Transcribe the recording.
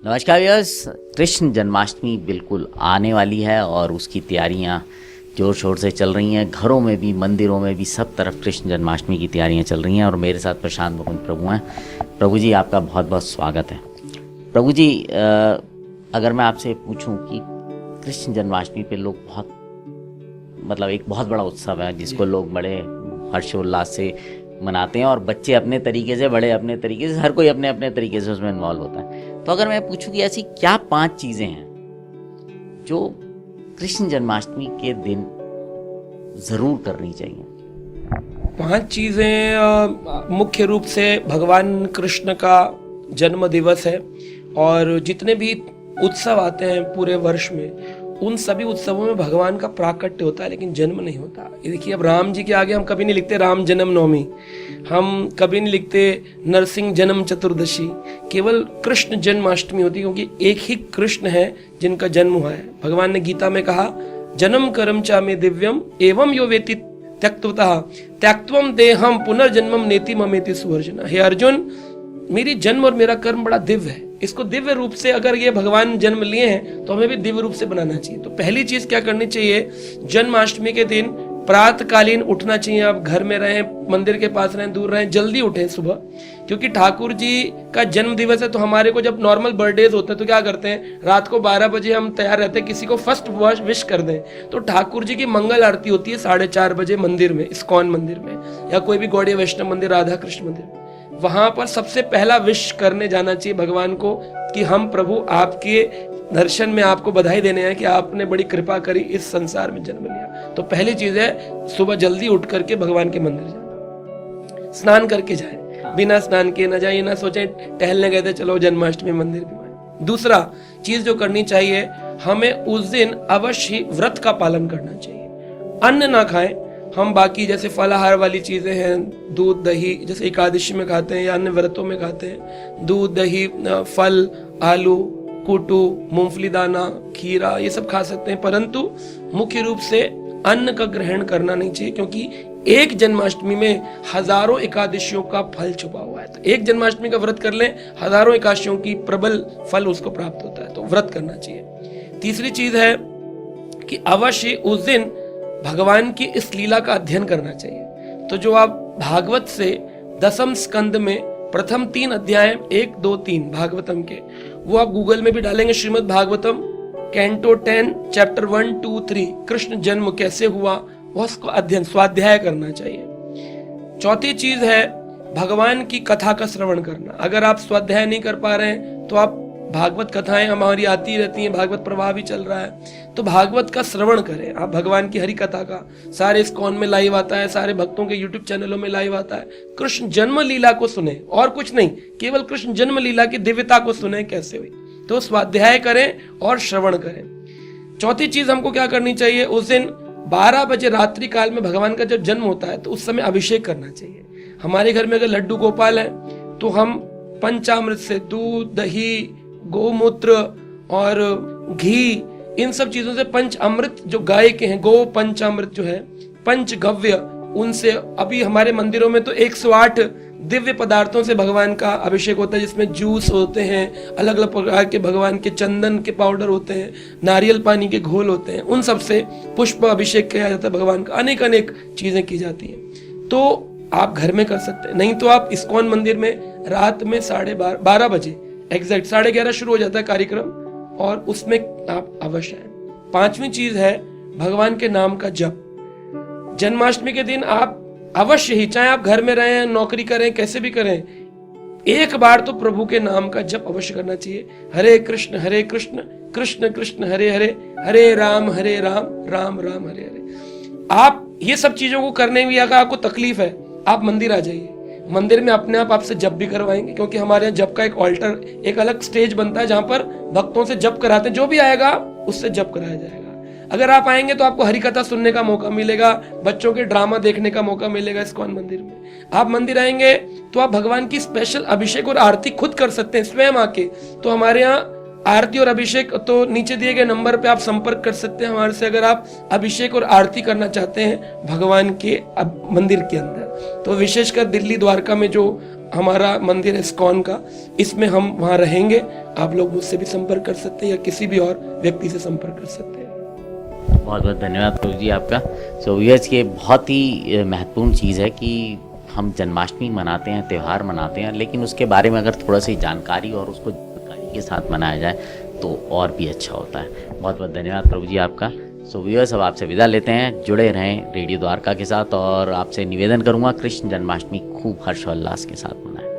नमस्कार व्यूअर्स, कृष्ण जन्माष्टमी बिल्कुल आने वाली है और उसकी तैयारियां ज़ोर शोर से चल रही हैं। घरों में भी, मंदिरों में भी, सब तरफ कृष्ण जन्माष्टमी की तैयारियां चल रही हैं। और मेरे साथ प्रशांत मुकुंद प्रभु हैं। प्रभु जी, आपका बहुत बहुत स्वागत है। प्रभु जी, अगर मैं आपसे पूछूं कि कृष्ण जन्माष्टमी पे लोग एक बहुत बड़ा उत्सव है जिसको लोग बड़े हर्षोल्लास से मनाते हैं, और बच्चे अपने तरीके से, बड़े अपने तरीके से, हर कोई अपने अपने तरीके से उसमें इन्वॉल्व होता है। तो अगर मैं पूछूं कि ऐसी क्या 5 चीज़ें हैं जो कृष्ण जन्माष्टमी के दिन ज़रूर करनी चाहिए? 5 चीज़ें मुख्य रूप से भगवान कृष्ण का जन्म दिवस है, और जितने भी उत्सव आते हैं पूरे वर्ष में, उन सभी उत्सवों में भगवान का प्राकट्य होता है, लेकिन जन्म नहीं होता। ये देखिए, अब राम जी के आगे हम कभी नहीं लिखते राम जन्म नवमी, हम कभी नहीं लिखते नरसिंह जन्म चतुर्दशी, केवल कृष्ण जन्माष्टमी होती है, क्योंकि एक ही कृष्ण है जिनका जन्म हुआ है। भगवान ने गीता में कहा, जन्म करम चा में दिव्यम एवं यो वेति त्यक्तवतः त्यक्त्वम देहम पुनर्जन्मम नेति ममेति सुवर्जना। हे अर्जुन, मेरी जन्म और मेरा कर्म बड़ा दिव्य है। इसको दिव्य रूप से, अगर ये भगवान जन्म लिए हैं तो हमें भी दिव्य रूप से बनाना चाहिए। तो पहली चीज क्या करनी चाहिए, जन्माष्टमी के दिन प्रातःकालीन उठना चाहिए। आप घर में रहें, मंदिर के पास रहें, दूर रहें, जल्दी उठें सुबह, क्योंकि ठाकुर जी का जन्म दिवस है। तो हमारे को जब नॉर्मल बर्थडेज होते हैं तो क्या करते हैं, रात को 12 बजे हम तैयार रहते हैं, किसी को फर्स्ट विश कर दें। तो ठाकुर जी की मंगल आरती होती है 4:30 बजे मंदिर में, इस्कॉन मंदिर में, या कोई भी गौड़ीय वैष्णव मंदिर, राधा कृष्ण मंदिर में। वहां पर सबसे पहला विश करने जाना चाहिए भगवान को कि हम प्रभु आपके दर्शन में आपको बधाई देने हैं कि आपने बड़ी कृपा करी, इस संसार में जन्म लिया। तो पहली चीज है सुबह जल्दी उठ करके भगवान के मंदिर जाना। स्नान करके जाए, बिना स्नान किए ना जाए, ना सोचें टहलने गए थे चलो जन्माष्टमी मंदिर भी आए। दूसरा चीज जो करनी चाहिए, हमें उस दिन अवश्य व्रत का पालन करना चाहिए। अन्न ना खाएं। हम बाकी जैसे फलाहार वाली चीजें हैं, दूध दही, जैसे एकादशी में खाते हैं या अन्य व्रतों में खाते हैं, दूध दही, फल, आलू, कूटू, मूंगफली दाना, खीरा, ये सब खा सकते हैं, परंतु मुख्य रूप से अन्न का ग्रहण करना नहीं चाहिए, क्योंकि एक जन्माष्टमी में हजारों एकादशियों का फल छुपा हुआ है। तो एक जन्माष्टमी का व्रत कर लें, हजारों एकादशियों की प्रबल फल उसको प्राप्त होता है, तो व्रत करना चाहिए। तीसरी चीज है कि अवश्य उस दिन भगवान की इस लीला का अध्ययन करना चाहिए। तो जो आप भागवत से 10वें स्कंद में प्रथम 3 अध्याय 1, 2, 3 भागवतम के, वो आप गूगल में भी डालेंगे, श्रीमद् भागवतम कैंटो 10 चैप्टर 1, 2, 3 कृष्ण जन्म कैसे हुआ, उसको अध्ययन, स्वाध्याय करना चाहिए। चौथी चीज है भगवान की कथा का श्रवण करना। अगर आप स्वाध्याय नहीं कर पा रहे हैं तो आप, भागवत कथाएं हमारी आती रहती हैं, भागवत प्रवाह भी चल रहा है, तो भागवत का श्रवण करें आप। भगवान की हरि कथा का सारे इस्कॉन में लाइव आता है, सारे भक्तों के यूट्यूब चैनलों में लाइव आता है। कृष्ण जन्म लीला को सुने, और कुछ नहीं, केवल कृष्ण जन्म लीला की दिव्यता को सुने कैसे हुई। तो स्वाध्याय करें और श्रवण करें। चौथी चीज हमको क्या करनी चाहिए, उस दिन 12 बजे रात्रि काल में भगवान का जब जन्म होता है तो उस समय अभिषेक करना चाहिए। हमारे घर में अगर लड्डू गोपाल है तो हम पंचामृत से, दूध, दही, गोमूत्र और घी, इन सब चीजों से, पंच अमृत जो गाय के हैं, गो पंचामृत जो है, पंचगव्य, उनसे, अभी हमारे मंदिरों में तो 108 दिव्य पदार्थों से भगवान का अभिषेक होता है, जिसमें जूस होते हैं, अलग अलग प्रकार के भगवान के चंदन के पाउडर होते हैं, नारियल पानी के घोल होते हैं, उन सब से पुष्प अभिषेक किया जाता है भगवान का, अनेक अनेक चीजें की जाती हैं। तो आप घर में कर सकते हैं, नहीं तो आप इस्कॉन मंदिर में रात में 12:30 बजे एग्जैक्ट 11:30 शुरू हो जाता है कार्यक्रम, और उसमें आप अवश्य हैं। 5वीं चीज है भगवान के नाम का जप। जन्माष्टमी के दिन आप अवश्य ही, चाहे आप घर में रहें, नौकरी करें, कैसे भी करें, एक बार तो प्रभु के नाम का जप अवश्य करना चाहिए। हरे कृष्ण कृष्ण कृष्ण हरे हरे, हरे राम राम राम हरे हरे। आप ये सब चीजों को करने में अगर आपको तकलीफ है, आप मंदिर आ जाइए। मंदिर में अपने आप आपसे जप भी करवाएंगे, क्योंकि हमारे यहाँ जप का एक ऑल्टर, एक अलग स्टेज बनता है जहां पर भक्तों से जप कराते हैं। जो भी आएगा उससे जप कराया जाएगा। अगर आप आएंगे तो आपको हरि कथा सुनने का मौका मिलेगा, बच्चों के ड्रामा देखने का मौका मिलेगा इस्कॉन मंदिर में। आप मंदिर आएंगे तो आप भगवान की स्पेशल अभिषेक और आरती खुद कर सकते हैं स्वयं आके। तो हमारे यहाँ आरती और अभिषेक, तो नीचे दिए गए नंबर पे आप संपर्क कर सकते हैं हमारे से, अगर आप अभिषेक और आरती करना चाहते हैं भगवान के मंदिर के अंदर। तो विशेषकर दिल्ली द्वारका में जो हमारा मंदिर है इस्कॉन का, इसमें हम वहाँ रहेंगे। आप लोग मुझसे भी संपर्क कर सकते हैं या किसी भी और व्यक्ति से संपर्क कर सकते हैं। बहुत बहुत धन्यवाद प्रभु जी आपका। सो व्यूअर्स, ये बहुत ही महत्वपूर्ण चीज़ है कि हम जन्माष्टमी मनाते हैं, त्यौहार मनाते हैं, लेकिन उसके बारे में अगर थोड़ा सी जानकारी और उसको जानकारी के साथ मनाया जाए तो और भी अच्छा होता है। बहुत बहुत धन्यवाद प्रभु जी आपका। सो व्यूअर्स, अब आपसे विदा लेते हैं। जुड़े रहें रेडियो द्वारका के साथ और आपसे निवेदन करूँगा कृष्ण जन्माष्टमी खूब हर्षोल्लास के साथ मनाएं।